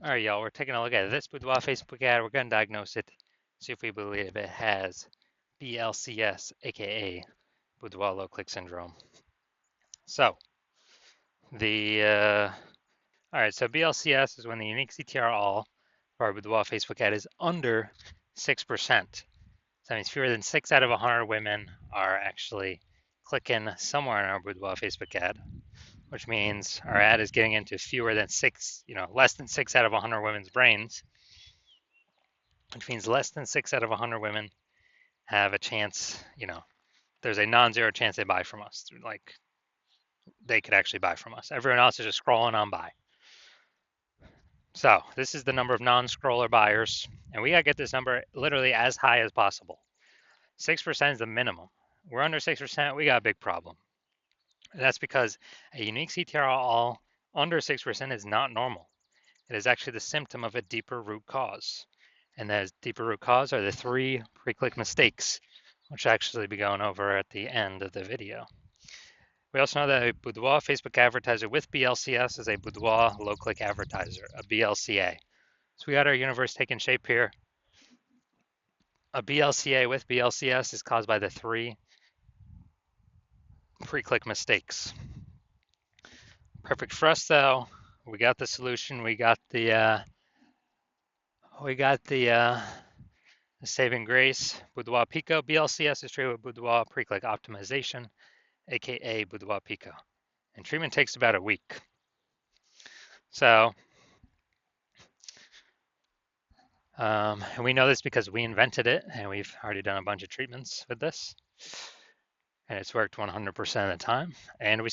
All right, y'all, we're taking a look at this Boudoir Facebook ad. We're going to diagnose it, see if we believe it has BLCS, aka Boudoir low click syndrome. So, all right, so BLCS is when the unique CTR all for our Boudoir Facebook ad is under 6%. So that means fewer than 6 out of 100 women are actually clicking somewhere in our Boudoir Facebook ad, which means our ad is getting into fewer than 6, less than 6 out of 100 women's brains, which means less than 6 out of 100 women have a chance, there's a non-zero chance they buy from us. Like they could actually buy from us. Everyone else is just scrolling on by. So this is the number of non-scroller buyers, and we gotta get this number literally as high as possible. 6% is the minimum. We're under 6%, we got a big problem. And that's because a unique CTR all under 6% is not normal. It is actually the symptom of a deeper root cause. And that deeper root cause are the 3 pre-click mistakes, which I'll actually be going over at the end of the video. We also know that a Boudoir Facebook advertiser with BLCS is a Boudoir low-click advertiser, a BLCA. So we got our universe taking shape here. A BLCA with BLCS is caused by the 3 pre-click mistakes. Perfect for us though. We got the solution. We got the saving grace. Boudoir Pico. BLCS is treated with Boudoir pre-click optimization, aka Boudoir Pico, and treatment takes about a week. So and we know this because we invented it, and we've already done a bunch of treatments with this, and it's worked 100% of the time. And we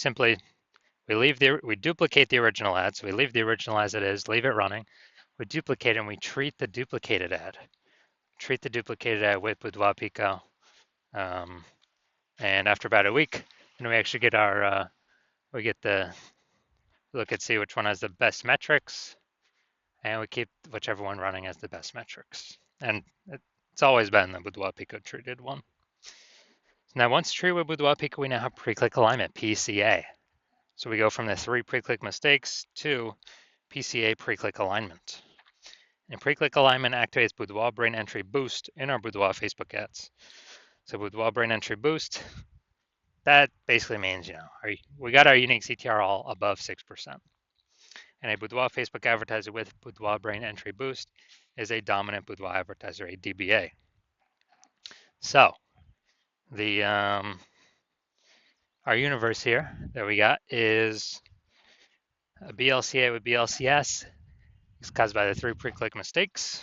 duplicate the original ad, so we leave the original as it is, leave it running. We duplicate and we treat the duplicated ad. Treat the duplicated ad with Boudoir Pico, and after about a week, then we actually get we get the look and see which one has the best metrics, and we keep whichever one running has the best metrics. And it's always been the Boudoir Pico treated one. Now, once treated with Boudoir Pico, we now have pre-click alignment, PCA. So we go from the 3 pre-click mistakes to PCA pre-click alignment. And pre-click alignment activates Boudoir brain entry boost in our Boudoir Facebook ads. So Boudoir brain entry boost, that basically means, we got our unique CTR all above 6%. And a Boudoir Facebook advertiser with Boudoir brain entry boost is a dominant Boudoir advertiser, a DBA. So our universe here that we got is a BLCA with BLCS. It's caused by the 3 pre-click mistakes.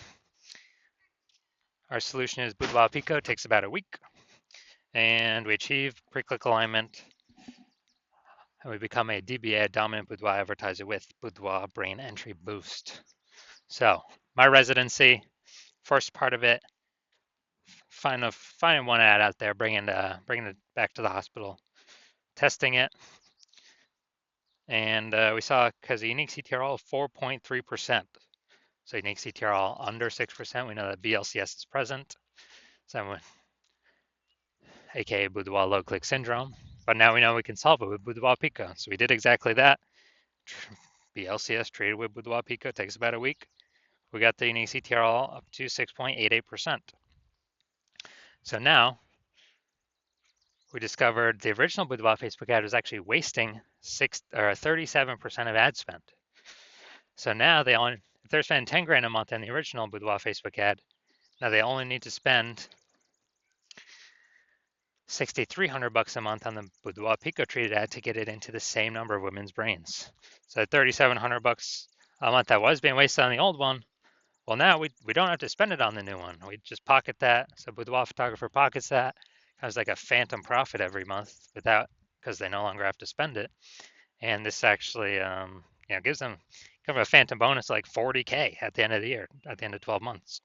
Our solution is Boudoir Pico, takes about a week, and we achieve pre-click alignment, and we become a DBA, a dominant Boudoir advertiser with Boudoir brain entry boost. So my residency, first part of it, finding one ad out there, bringing it back to the hospital, testing it, and we saw because the unique CTR all 4.3%. So unique CTR all under 6%. We know that BLCS is present, so aka Boudoir low click syndrome. But now we know we can solve it with Boudoir Pico. So we did exactly that. BLCS treated with Boudoir Pico takes about a week. We got the unique CTR all up to 6.88%. So now we discovered the original Boudoir Facebook ad was actually wasting 37% of ad spend. So now if they're spending 10 grand a month on the original Boudoir Facebook ad, now they only need to spend $6,300 a month on the Boudoir Pico treated ad to get it into the same number of women's brains. So $3,700 a month that was being wasted on the old one, well, now we don't have to spend it on the new one. We just pocket that. So Boudoir photographer pockets that. Has like a phantom profit every month because they no longer have to spend it. And this actually gives them kind of a phantom bonus like $40K at the end of the year, at the end of 12 months.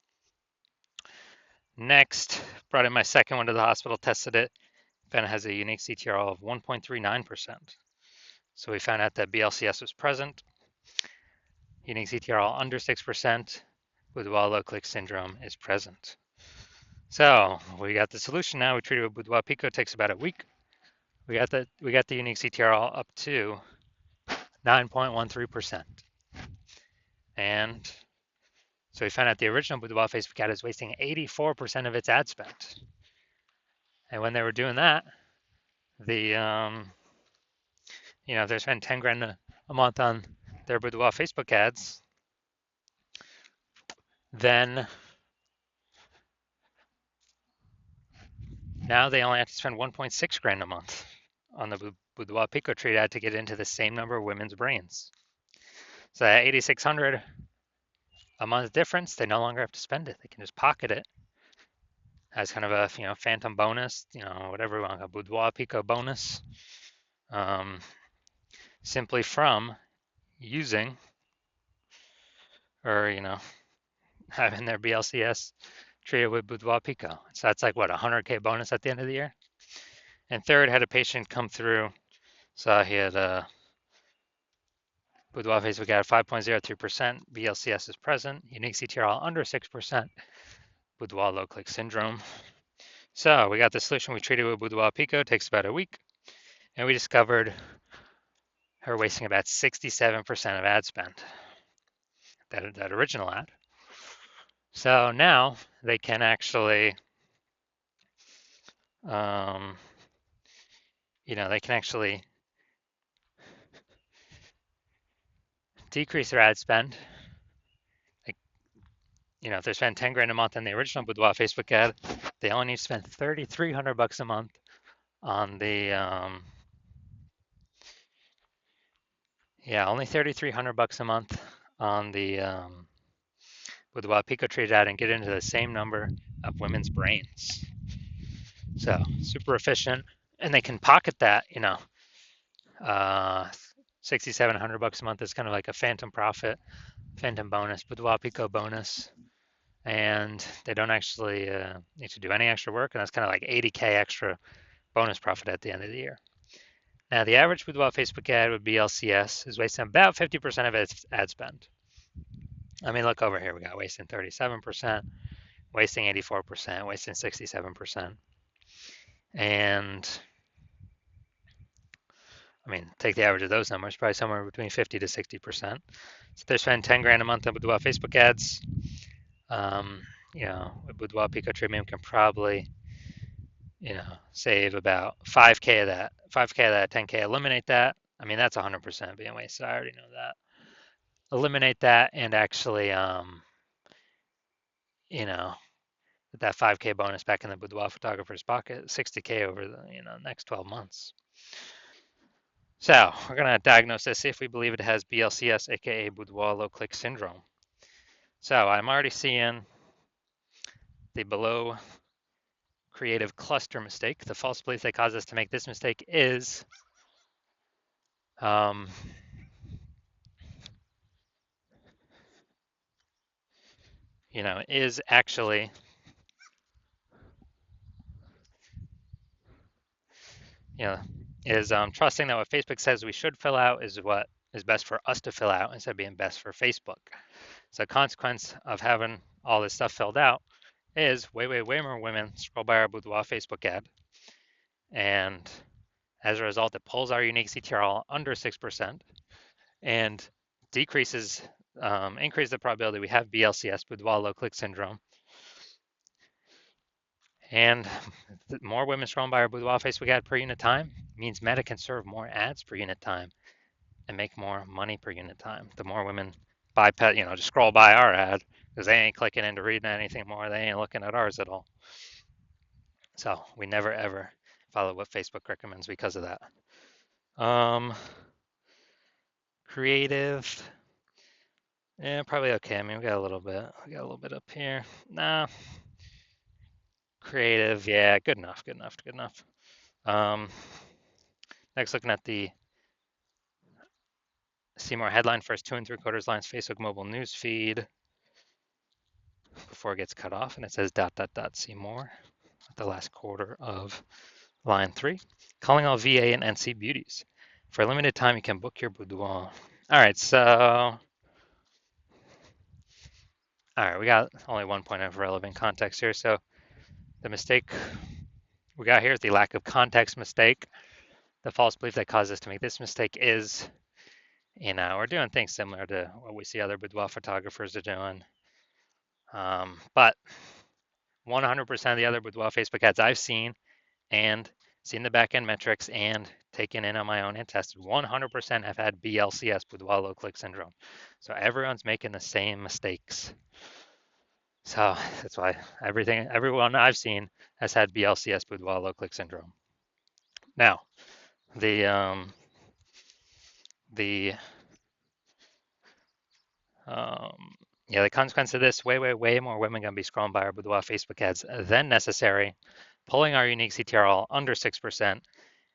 Next, brought in my second one to the hospital, tested it, found it has a unique CTR of 1.39%. So we found out that BLCS was present. Unique CTR under 6%, Boudoir low click syndrome is present. So we got the solution now. We treated with Boudoir Pico, takes about a week. We got the unique CTR up to 9.13%. And so we found out the original Boudoir Facebook ad is wasting 84% of its ad spend. And when they were doing that, the if they spend 10 grand a month on their Boudoir Facebook ads, then now they only have to spend 1.6 grand a month on the Boudoir Pico Treat ad to get into the same number of women's brains. So that 8,600 a month difference, they no longer have to spend it. They can just pocket it as kind of a phantom bonus, whatever we want, a Boudoir Pico bonus, simply from using or having their BLCS trio with Boudoir Pico. So that's like what, 100K bonus at the end of the year. And third, had a patient come through. So he had a Boudoir Facebook ad 5.03%, BLCS is present, unique CTRL under 6%, Boudoir low click syndrome. So we got the solution we treated with Boudoir Pico, takes about a week, and we discovered her wasting about 67% of ad spend, that original ad. So now they can actually, they can actually decrease their ad spend. Like, if they spend 10 grand a month on the original Boudoir Facebook ad, they only need to spend 3,300 bucks a month on the only 3,300 bucks a month on the Boudoir Pico Treat ad and get into the same number of women's brains. So super efficient, and they can pocket that. 6,700 bucks a month is kind of like a phantom profit, phantom bonus, Boudoir Pico bonus, and they don't actually need to do any extra work, and that's kind of like 80K extra bonus profit at the end of the year. Now, the average Boudoir Facebook ad with BLCS is wasting about 50% of its ad spend. I mean, look over here. We got wasting 37%, wasting 84%, wasting 67%. And I mean, take the average of those numbers, probably somewhere between 50 to 60%. So they're spending 10 grand a month on Boudoir Facebook ads. With Boudoir Pico Treatment can probably, save about 5K of that. 5K of that 10K, eliminate that. I mean, that's 100% being wasted. I already know that. Eliminate that and actually, that 5K bonus back in the Boudoir photographer's pocket, 60K over the next 12 months. So we're going to diagnose this, see if we believe it has BLCS, aka Boudoir low click syndrome. So I'm already seeing the below creative cluster mistake. The false belief that caused us to make this mistake is is actually trusting that what Facebook says we should fill out is what is best for us to fill out instead of being best for Facebook. So a consequence of having all this stuff filled out is way more women scroll by our Boudoir Facebook ad. And as a result, it pulls our unique CTRL under 6% and increases the probability we have BLCS, Boudoir low click syndrome. And more women scrolling by our Boudoir Facebook ad per unit time means Meta can serve more ads per unit time and make more money per unit time. The more women bypass, just scroll by our ad because they ain't clicking into reading anything more. They ain't looking at ours at all. So we never ever follow what Facebook recommends because of that. Creative, yeah, probably okay. I mean, we got a little bit up here. Nah. Creative, yeah, good enough. Next, looking at the see more headline first 2 3/4 lines Facebook mobile news feed before it gets cut off, and it says ... see more at the last quarter of line 3. Calling all VA and NC beauties. For a limited time, you can book your boudoir. All right, we got only one point of relevant context here. So the mistake we got here is the lack of context mistake. The false belief that caused us to make this mistake is we're doing things similar to what we see other boudoir photographers are doing. But 100% of the other boudoir Facebook ads I've seen and seen the back-end metrics and taken in on my own and tested, 100% have had BLCS, boudoir low click syndrome. So everyone's making the same mistakes. So that's why everyone I've seen has had BLCS, boudoir low click syndrome. Now, the the yeah, the consequence of this, way more women gonna be scrolling by our boudoir Facebook ads than necessary, pulling our unique CTRL under 6%,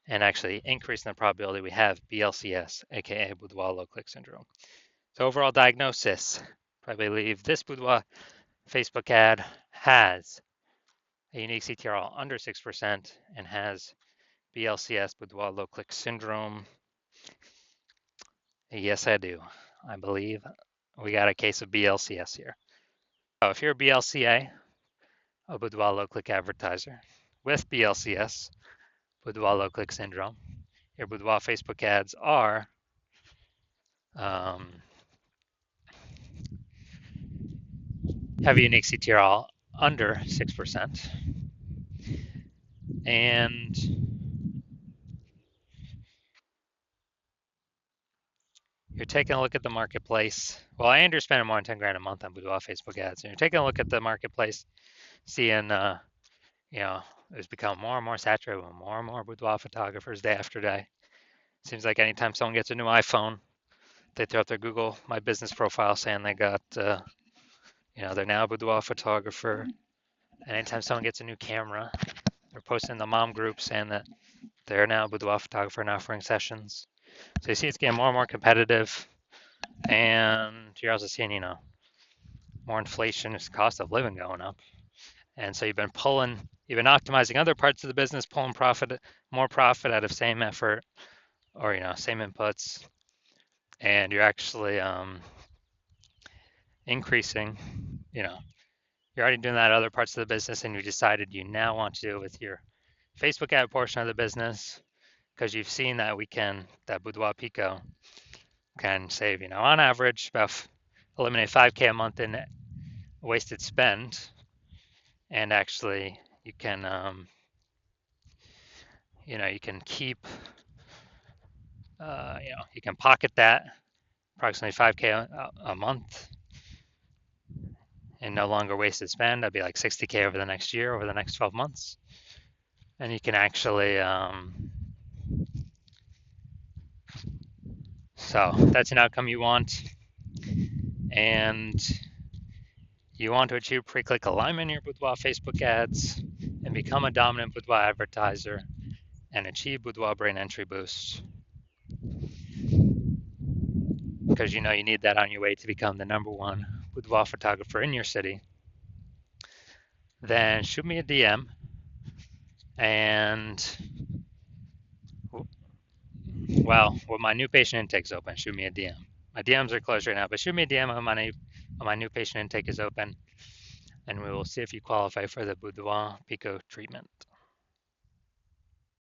and actually increasing the probability we have BLCS, aka boudoir low click syndrome. So overall diagnosis, probably believe this boudoir Facebook ad has a unique CTRL under 6% and has BLCS, boudoir low click syndrome. Yes, I do. I believe we got a case of BLCS here. So if you're a BLCA, a boudoir low click advertiser, with BLCS, boudoir low click syndrome, your boudoir Facebook ads are have a unique CTRL under 6%, and you're taking a look at the marketplace. Well, I you're spending more than 10 grand a month on boudoir Facebook ads, and you're taking a look at the marketplace, seeing, it's become more and more saturated with more and more boudoir photographers day after day. Seems like anytime someone gets a new iPhone, they throw up their Google My Business profile saying they got, they're now a boudoir photographer. And anytime someone gets a new camera, they're posting in the mom group saying that they're now a boudoir photographer and offering sessions. So you see it's getting more and more competitive. And you're also seeing, more inflation, is cost of living going up. And so you've been optimizing other parts of the business, pulling more profit out of same effort or, same inputs. And you're actually increasing, you're already doing that other parts of the business and you decided you now want to do it with your Facebook ad portion of the business because you've seen that that Boudoir Pico can save, on average, eliminate 5K a month in wasted spend. And actually, you can, you can keep, you can pocket that approximately 5K a month and no longer wasted spend. That'd be like 60K over the next year, over the next 12 months. And you can actually, so that's an outcome you want. And you want to achieve pre-click alignment in your Boudoir Facebook ads and become a dominant Boudoir advertiser and achieve Boudoir brain entry boost. Because you need that on your way to become the #1 boudoir photographer in your city. Then shoot me a DM and, well, when my new patient intake's open, shoot me a DM. My DMs are closed right now, but shoot me a DM when my new patient intake is open, and we will see if you qualify for the Boudoir Pico treatment.